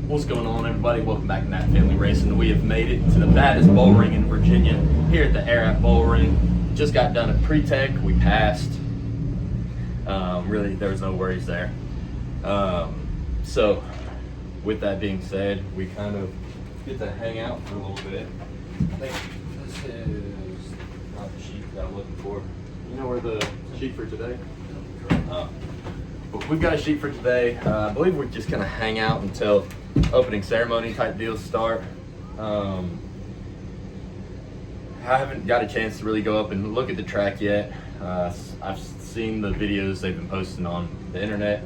What's going on, everybody? Welcome back to Nat Family Racing. We have made it to the baddest bull ring in Virginia, here at the Ararat Bull Ring. Just got done at pre-tech. We passed. Really, there was no worries there. So, with that being said, we kind of get to hang out for a little bit. I think this is not the sheet that I'm looking for. You know where the sheet for today? But we've got a sheet for today. I believe we're just gonna hang out until opening ceremony type deals start. I haven't got a chance to really go up and look at the track yet. I've seen the videos they've been posting on the internet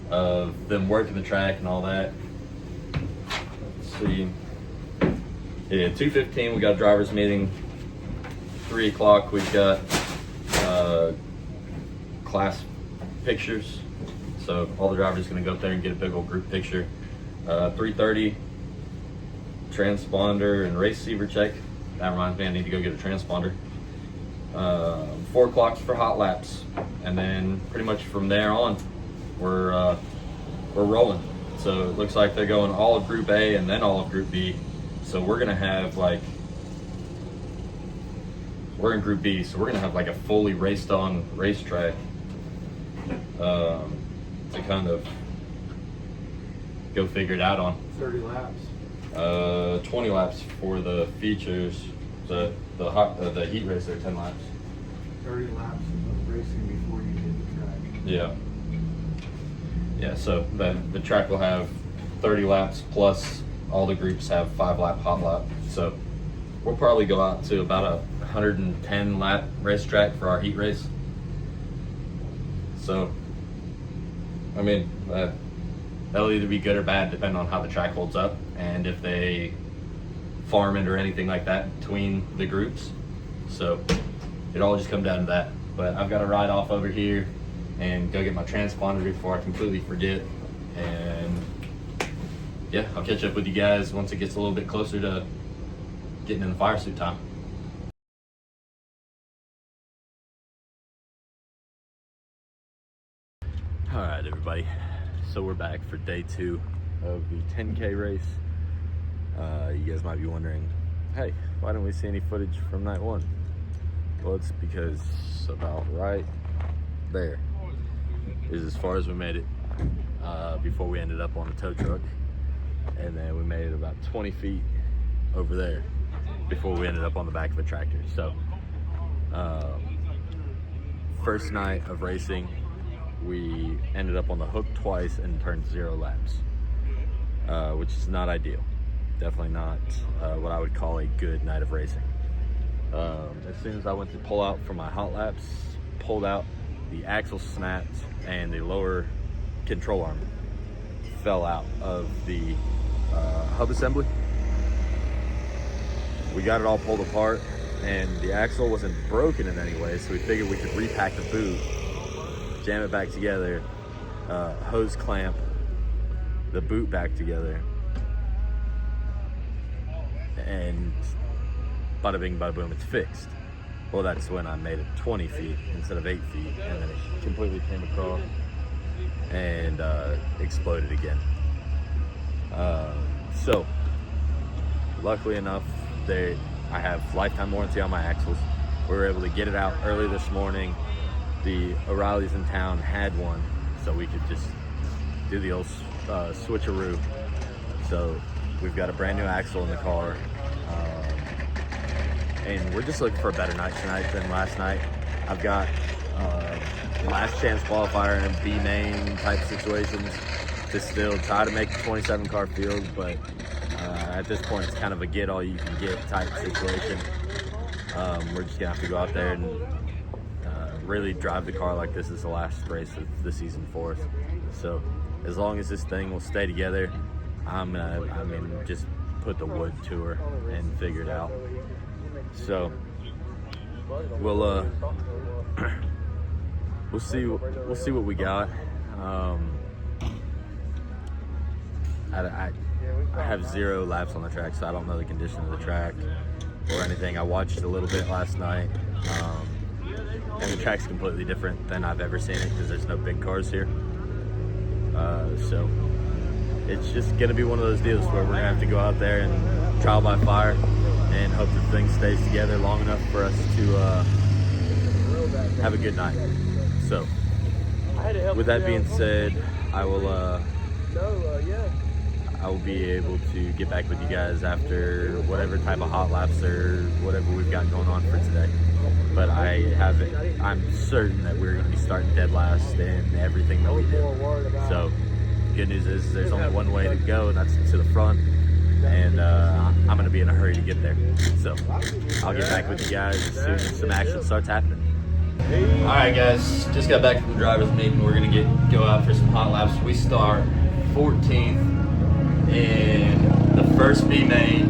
of them working the track and all that. Let's see. Yeah, 2:15 we got a driver's meeting. 3 o'clock we've got class pictures. So all the drivers are gonna go up there and get a big old group picture. 3:30 transponder and race receiver check. That reminds me, I need to go get a transponder. 4 o'clock's for hot laps, and then pretty much from there on, we're rolling. So it looks like they're going all of Group A and then all of Group B. So we're gonna have we're in Group B, so we're gonna have like a fully raced on racetrack to kind of go figure it out on. 30 laps. 20 laps for the features. The heat race there, 10 laps. 30 laps of racing before you hit the track. Yeah. Yeah, so the track will have 30 laps plus all the groups have 5-lap hot lap. So we'll probably go out to about a 110 lap racetrack for our heat race. So, I mean, that'll either be good or bad depending on how the track holds up and if they farm it or anything like that between the groups. So it all just comes down to that. But I've got to ride off over here and go get my transponder before I completely forget. And yeah, I'll catch up with you guys once it gets a little bit closer to getting in the fire suit time. All right, everybody. So we're back for day 2 of the 10K race. You guys might be wondering, hey, why don't we see any footage from night 1? Well, it's because about right there is as far as we made it before we ended up on a tow truck. And then we made it about 20 feet over there before we ended up on the back of a tractor. So first night of racing, we ended up on the hook twice and turned 0 laps, which is not ideal. Definitely not what I would call a good night of racing. As soon as I went to pull out for my hot laps, pulled out, the axle snapped and the lower control arm fell out of the hub assembly. We got it all pulled apart and the axle wasn't broken in any way, so we figured we could repack the boot, jam it back together, hose clamp the boot back together, and bada bing, bada boom, it's fixed. Well, that's when I made it 20 feet instead of 8 feet, and then it completely came across and exploded again. So, luckily enough, I have lifetime warranty on my axles. We were able to get it out early this morning. The O'Reilly's in town had one, so we could just do the old switcheroo. So we've got a brand new axle in the car, and we're just looking for a better night tonight than last night. I've got last chance qualifier and B main type situations to still try to make the 27 car field, but at this point it's kind of a get all you can get type situation. We're just gonna have to go out there and really drive the car like this is the last race of the season for us. So as long as this thing will stay together, I'm gonna just put the wood to her and figure it out. So we'll see what we got. I have 0 laps on the track, so I don't know the condition of the track or anything. I watched a little bit last night, and the track's completely different than I've ever seen it because there's no big cars here. So it's just going to be one of those deals where we're going to have to go out there and trial by fire and hope that thing stays together long enough for us to have a good night. So, with that being said, I will be able to get back with you guys after whatever type of hot laps or whatever we've got going on for today. But I'm certain that we're going to be starting dead last in everything that we do. So, good news is there's only one way to go, and that's to the front. And I'm going to be in a hurry to get there. So, I'll get back with you guys as soon as some action starts happening. All right, guys, just got back from the drivers' meeting. We're going to go out for some hot laps. We start 14th in the first B main,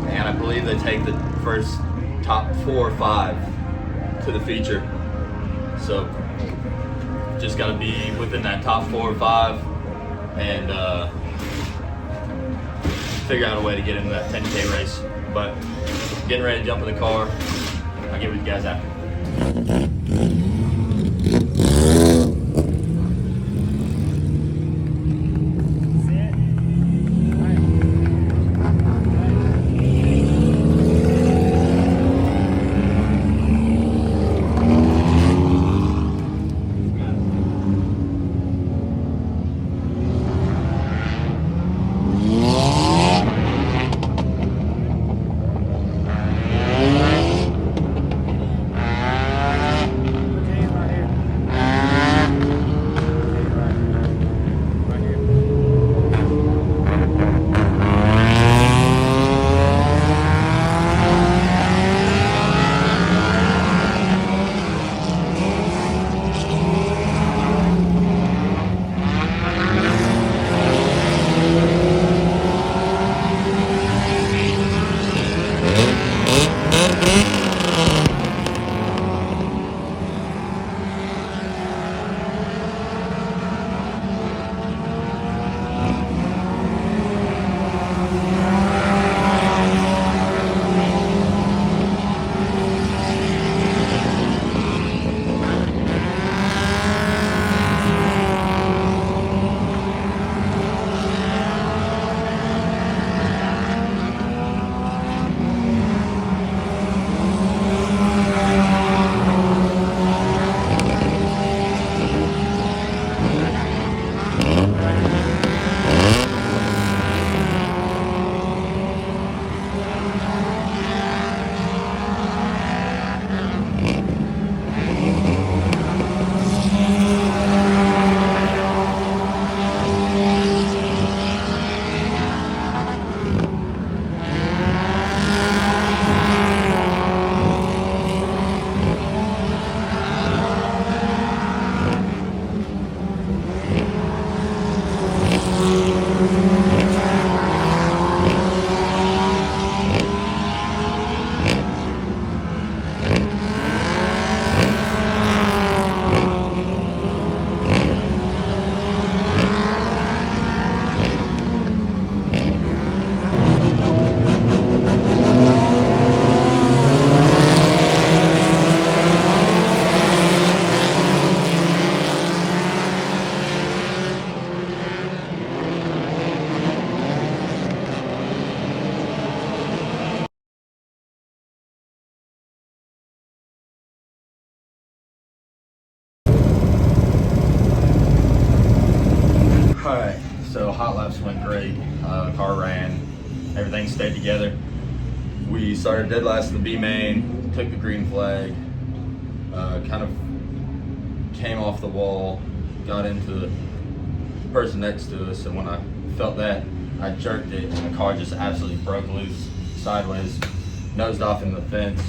and I believe they take the first top 4 or 5 to the feature. So just got to be within that top 4 or 5 and figure out a way to get into that 10K race. But getting ready to jump in the car. I'll get with you guys after. Alright, so hot laps went great. Car ran, everything stayed together. We started dead last in the B main, took the green flag, kind of came off the wall, got into the person next to us, and when I felt that, I jerked it, and the car just absolutely broke loose sideways, nosed off in the fence.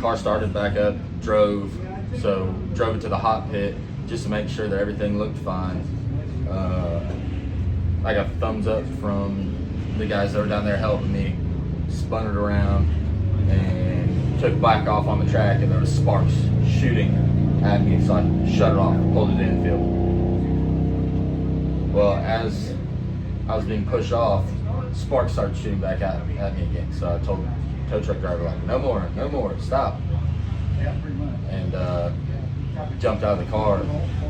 Car started back up, drove it to the hot pit just to make sure that everything looked fine. I got thumbs up from the guys that were down there helping me, spun it around and took back off on the track, and there was sparks shooting at me, so I shut it off, pulled it infield. Well, as I was being pushed off, sparks started shooting back at me again, so I told the tow truck driver, like, no more, stop. And jumped out of the car,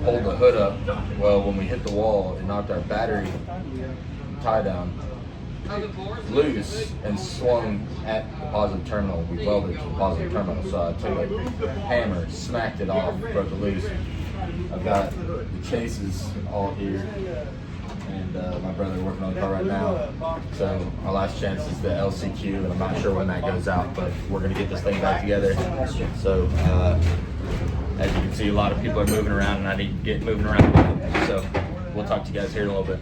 pulled the hood up. Well, when we hit the wall, it knocked our battery tie down loose and swung at the positive terminal. We welded to the positive terminal, so I took a hammer, smacked it off, broke it loose. I've got the chases all here, and my brother working on the car right now. So our last chance is the LCQ, and I'm not sure when that goes out, but we're gonna get this thing back together. So as you can see, a lot of people are moving around, and I need to get moving around with them. So we'll talk to you guys here in a little bit.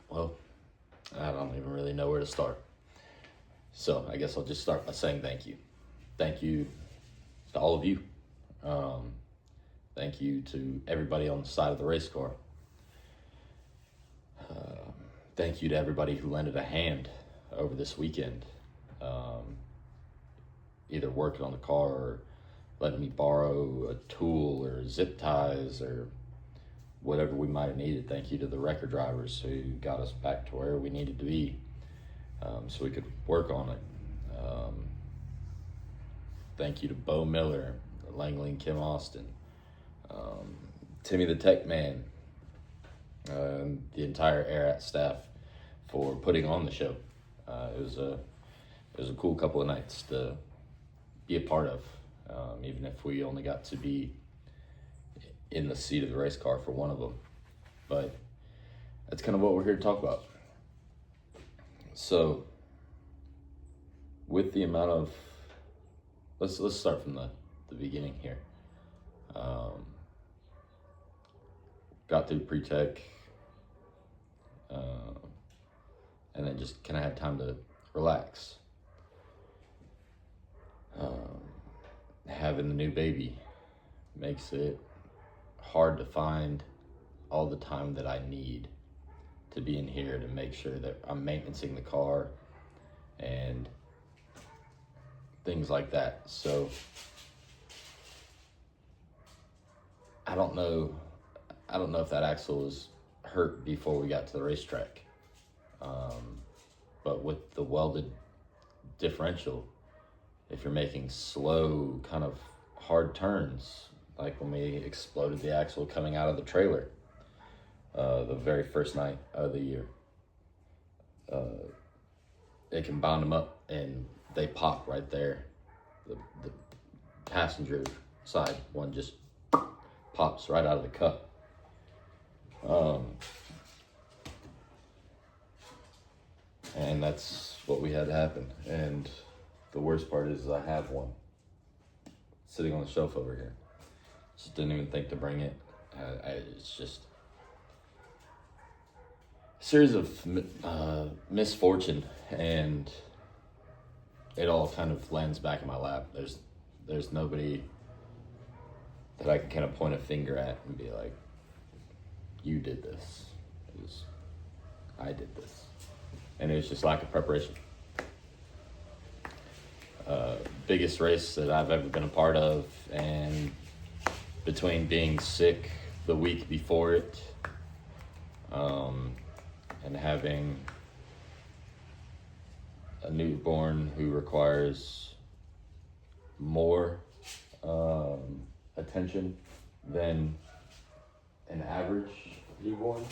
Well, I don't even really know where to start. So I guess I'll just start by saying thank you. Thank you to all of you. Thank you to everybody on the side of the race car. Thank you to everybody who lended a hand over this weekend. Either working on the car or letting me borrow a tool or zip ties or whatever we might have needed. Thank you to the wrecker drivers who got us back to where we needed to be, so we could work on it. Thank you to Bo Miller, Langley and Kim Austin, Timmy the Tech Man, the entire AirAt staff for putting on the show. It was a cool couple of nights to be a part of, even if we only got to be in the seat of the race car for one of them. But that's kind of what we're here to talk about. So with the amount of, let's start from the beginning here. Got through pre-tech, and then just kind of had time to relax. Having the new baby makes it hard to find all the time that I need to be in here to make sure that I'm maintaining the car and things like that. So I don't know if that axle was hurt before we got to the racetrack. But with the welded differential, if you're making slow, kind of hard turns, like when we exploded the axle coming out of the trailer, the very first night of the year, it can bound them up and they pop right there. The passenger side one just pops right out of the cup. And that's what we had to happen. And the worst part is I have one sitting on the shelf over here. Just didn't even think to bring it. It's just a series of misfortune, and it all kind of lands back in my lap. There's nobody that I can kind of point a finger at and be like, you did this. I did this. And it was just lack of preparation. Biggest race that I've ever been a part of, and between being sick the week before it, and having a newborn who requires more attention than an average newborn.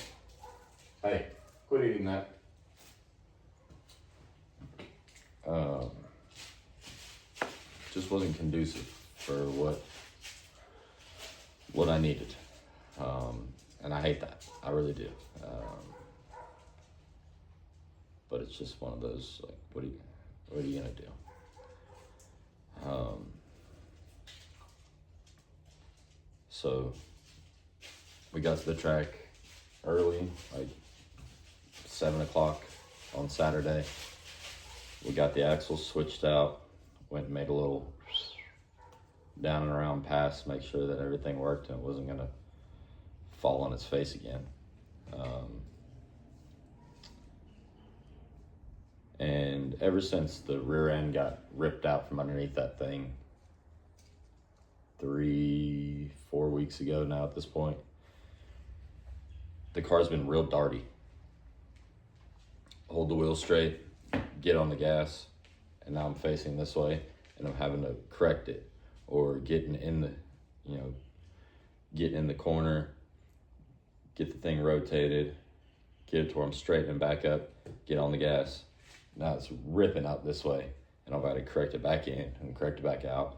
Hey, quit eating that. Just wasn't conducive for what I needed. And I hate that. I really do. But it's just one of those, like, what are you gonna do? So we got to the track early, like 7 o'clock on Saturday. We got the axles switched out, went and made a little down and around pass, make sure that everything worked and it wasn't gonna fall on its face again. And ever since the rear end got ripped out from underneath that thing 3-4 weeks ago now at this point, the car's been real darty. Hold the wheel straight, get on the gas, and now I'm facing this way and I'm having to correct it, or getting in the corner, get the thing rotated, get it to where I'm straightening back up, get on the gas. Now it's ripping out this way, and I've got to correct it back in and correct it back out.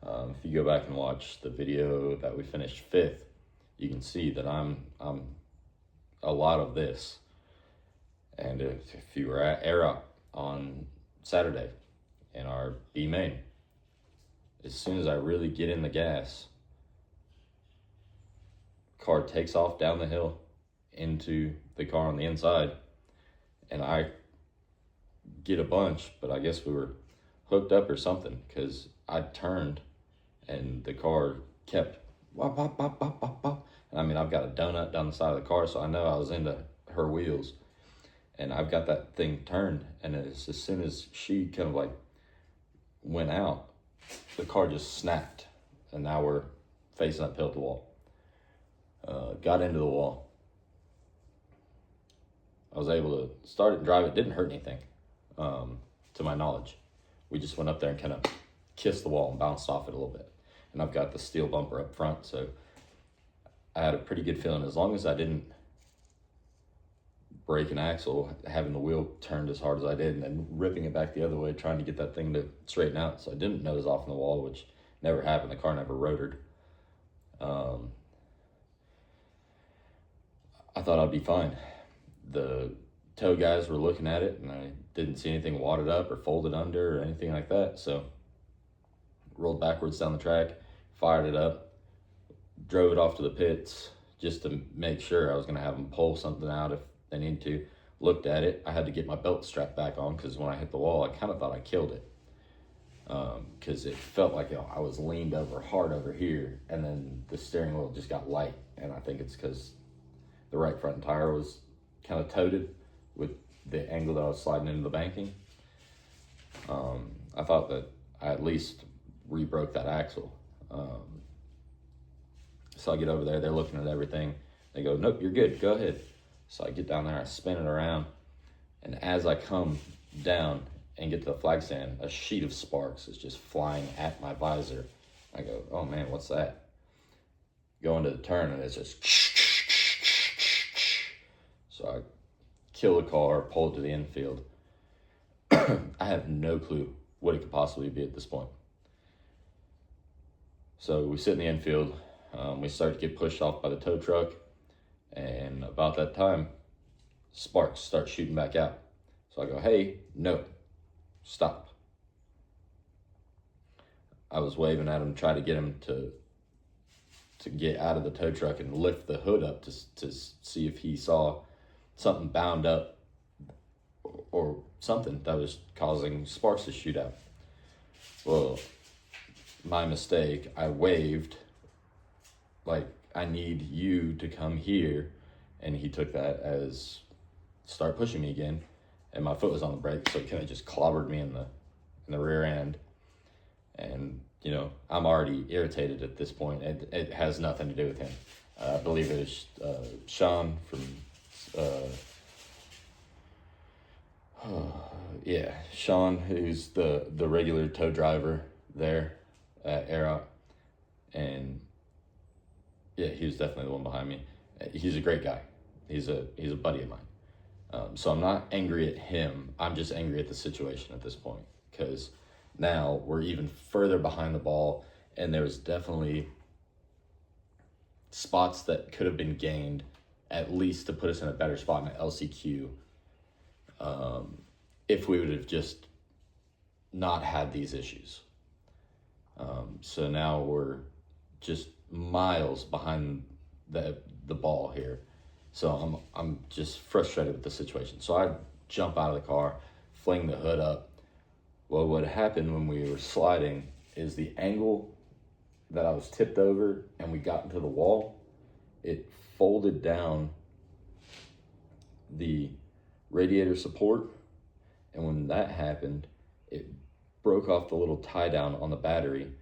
If you go back and watch the video that we finished 5th, you can see that I'm a lot of this. And if you were at Air on Saturday in our B main, as soon as I really get in the gas, car takes off down the hill into the car on the inside, and I get a bunch, but I guess we were hooked up or something, because I turned and the car kept wop, wop, wop, wop, wop, wop. And I mean, I've got a donut down the side of the car, so I know I was into her wheels, and I've got that thing turned, and as soon as she kind of like went out, the car just snapped, and now we're facing uphill to the wall. Got into the wall. I was able to start it and drive it. Didn't hurt anything, to my knowledge. We just went up there and kind of kissed the wall and bounced off it a little bit. And I've got the steel bumper up front, so I had a pretty good feeling. As long as I didn't break an axle, having the wheel turned as hard as I did, and then ripping it back the other way, trying to get that thing to straighten out. So I didn't nose off in the wall, which never happened. The car never rotored. I thought I'd be fine. The tow guys were looking at it, and I didn't see anything wadded up or folded under or anything like that. So rolled backwards down the track, fired it up, drove it off to the pits just to make sure. I was going to have them pull something out if they needed to. Looked at it. I had to get my belt strapped back on, because when I hit the wall, I kind of thought I killed it, because it felt like I was leaned over hard over here, and then the steering wheel just got light. And I think it's because the right front tire was kind of toted with the angle that I was sliding into the banking. I thought that I at least re-broke that axle. So I get over there, they're looking at everything. They go, nope, you're good, go ahead. So I get down there, I spin it around, and as I come down and get to the flag stand, a sheet of sparks is just flying at my visor. I go, oh man, what's that? Go into the turn, and it's just so I kill the car, pull it to the infield. I have no clue what it could possibly be at this point. So we sit in the infield, we start to get pushed off by the tow truck, and about that time, sparks start shooting back out. So I go, hey, no, stop. I was waving at him, trying to get him to get out of the tow truck and lift the hood up to see if he saw something bound up or something that was causing sparks to shoot out. Well, my mistake, I waved like, I need you to come here, and he took that as start pushing me again, and my foot was on the brake, so it kind of just clobbered me in the rear end. And you know, I'm already irritated at this point. It has nothing to do with him. I believe it was Sean from yeah, Sean, who's the regular tow driver there at Air. And yeah, he was definitely the one behind me. He's a great guy. He's a buddy of mine. So I'm not angry at him. I'm just angry at the situation at this point, because now we're even further behind the ball, and there's definitely spots that could have been gained, at least to put us in a better spot in the LCQ, if we would have just not had these issues. So now we're just miles behind the ball here. So I'm just frustrated with the situation. So I jump out of the car, fling the hood up. Well, what happened when we were sliding is the angle that I was tipped over and we got into the wall, it folded down the radiator support. And when that happened, it broke off the little tie down on the battery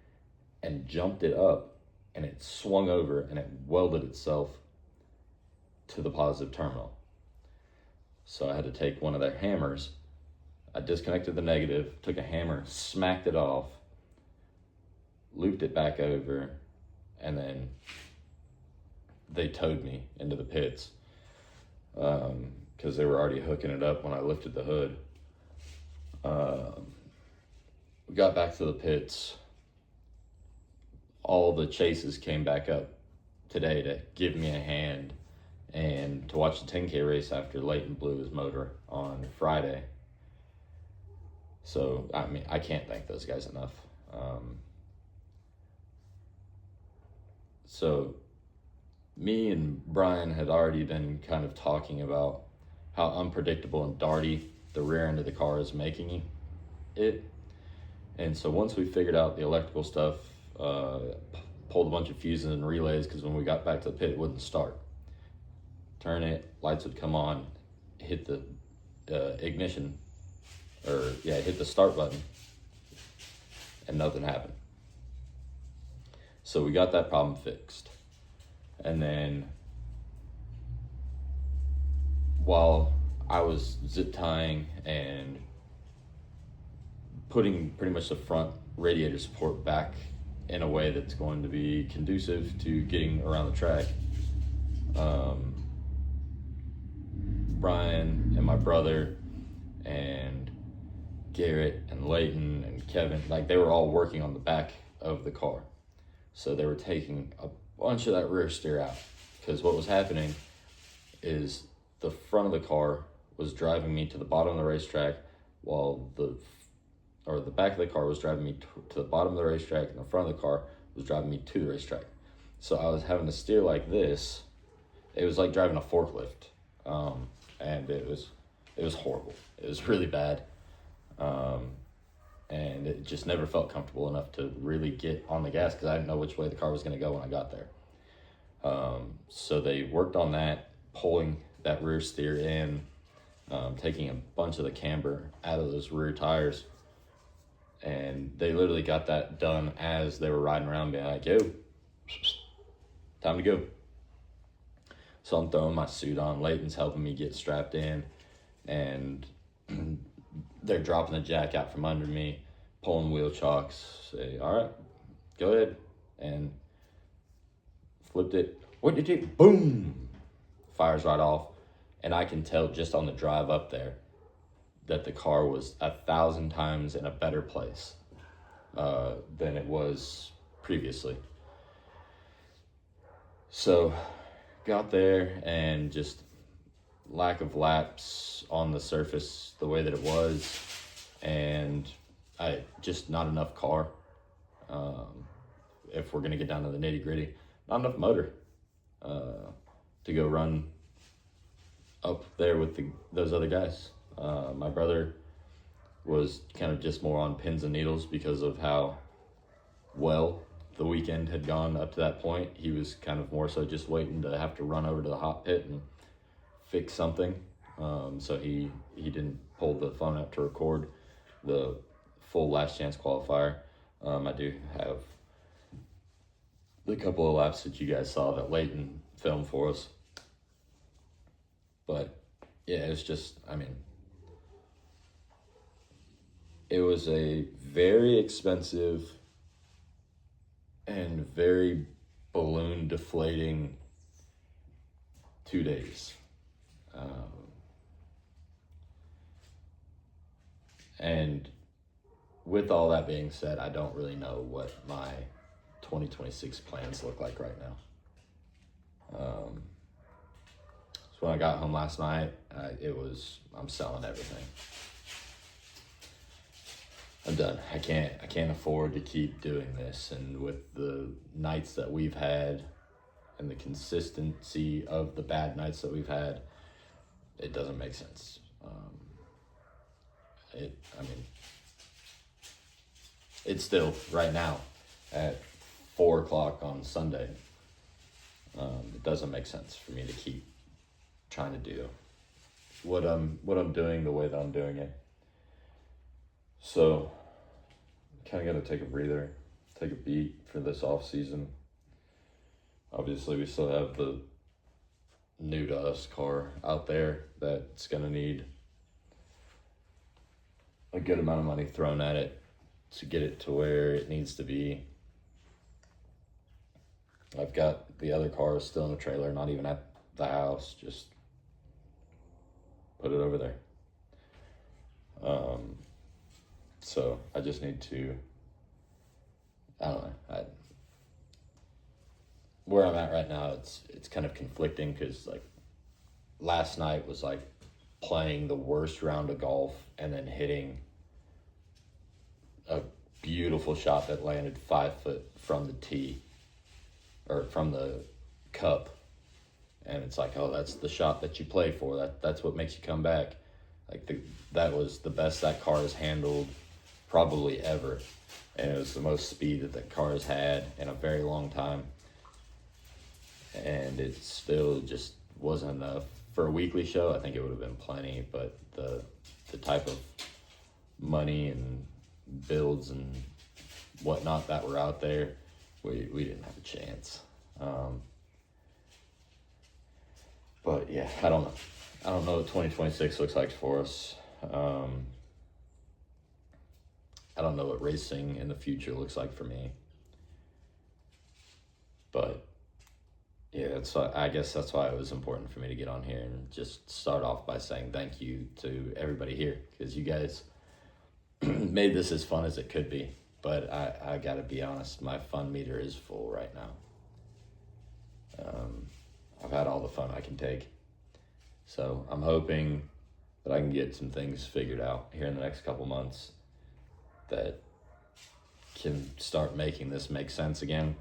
and jumped it up, and it swung over and it welded itself to the positive terminal. So I had to take one of their hammers. I disconnected the negative, took a hammer, smacked it off, looped it back over, and then they towed me into the pits because they were already hooking it up when I lifted the hood. We got back to the pits. All the chases came back up today to give me a hand and to watch the 10K race after Leighton blew his motor on Friday. So, I mean, I can't thank those guys enough. So, me and Brian had already been kind of talking about how unpredictable and darty the rear end of the car is making it. And so once we figured out the electrical stuff, pulled a bunch of fuses and relays, because when we got back to the pit, it wouldn't start. Turn it, lights would come on, hit the ignition, hit the start button, and nothing happened. So we got that problem fixed. And then while I was zip tying and putting pretty much the front radiator support back in a way that's going to be conducive to getting around the track, Brian and my brother and Garrett and Leighton and Kevin, like they were all working on the back of the car. So they were taking a bunch of that rear steer out, because what was happening is the front of the car was driving me to the bottom of the racetrack, while the back of the car was driving me to the bottom of the racetrack, and the front of the car was driving me to the racetrack. So I was having to steer like this. It was like driving a forklift, and it was horrible. It was really bad, and it just never felt comfortable enough to really get on the gas, because I didn't know which way the car was going to go when I got there. So they worked on that, pulling that rear steer in, taking a bunch of the camber out of those rear tires. And they literally got that done as they were riding around, being like, yo, time to go. So I'm throwing my suit on. Leighton's helping me get strapped in. And they're dropping the jack out from under me, pulling wheel chocks. Say, all right, go ahead. And flipped it. What did you? Boom! Fires right off. And I can tell just on the drive up there that the car was 1,000 times in a better place than it was previously. So got there, and just lack of laps on the surface the way that it was, and just not enough car. If we're gonna get down to the nitty gritty, not enough motor to go run up there with those other guys. My brother was kind of just more on pins and needles because of how well the weekend had gone up to that point. He was kind of more so just waiting to have to run over to the hot pit and fix something. So he didn't pull the phone out to record the full last chance qualifier. I do have the couple of laps that you guys saw that Leighton filmed for us. But yeah, it's just, I mean, it was a very expensive and very balloon deflating 2 days. And with all that being said, I don't really know what my 2026 plans look like right now. So when I got home last night, I'm selling everything. I'm done. I can't afford to keep doing this. And with the nights that we've had and the consistency of the bad nights that we've had, it doesn't make sense. It's still right now at 4 o'clock on Sunday. It doesn't make sense for me to keep trying to do what I'm doing the way that I'm doing it. So, kind of got to take a breather, take a beat for this off season. Obviously, we still have the new to us car out there that's gonna need a good amount of money thrown at it to get it to where it needs to be. I've got the other car still in the trailer, not even at the house, just put it over there. So I just need to, I don't know, where I'm at right now, it's kind of conflicting because like last night was like playing the worst round of golf and then hitting a beautiful shot that landed 5 foot from the tee or from the cup, and it's like, oh, that's the shot that you play for. That's what makes you come back. Like that was the best that car has handled probably ever, and it was the most speed that car has had in a very long time, and it still just wasn't enough for a weekly show. I think it would have been plenty, but the type of money and builds and whatnot that were out there, we didn't have a chance. But yeah, I don't know what 2026 looks like for us. I don't know what racing in the future looks like for me. But yeah, I guess that's why it was important for me to get on here and just start off by saying thank you to everybody here, because you guys made this as fun as it could be. But I gotta be honest, my fun meter is full right now. I've had all the fun I can take. So I'm hoping that I can get some things figured out here in the next couple months that can start making this make sense again.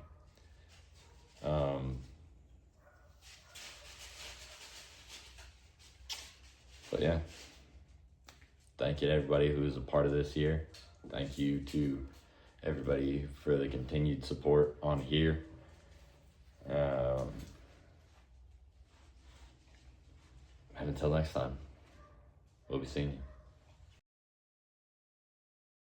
But yeah, thank you to everybody who was a part of this year. Thank you to everybody for the continued support on here. And until next time, we'll be seeing you.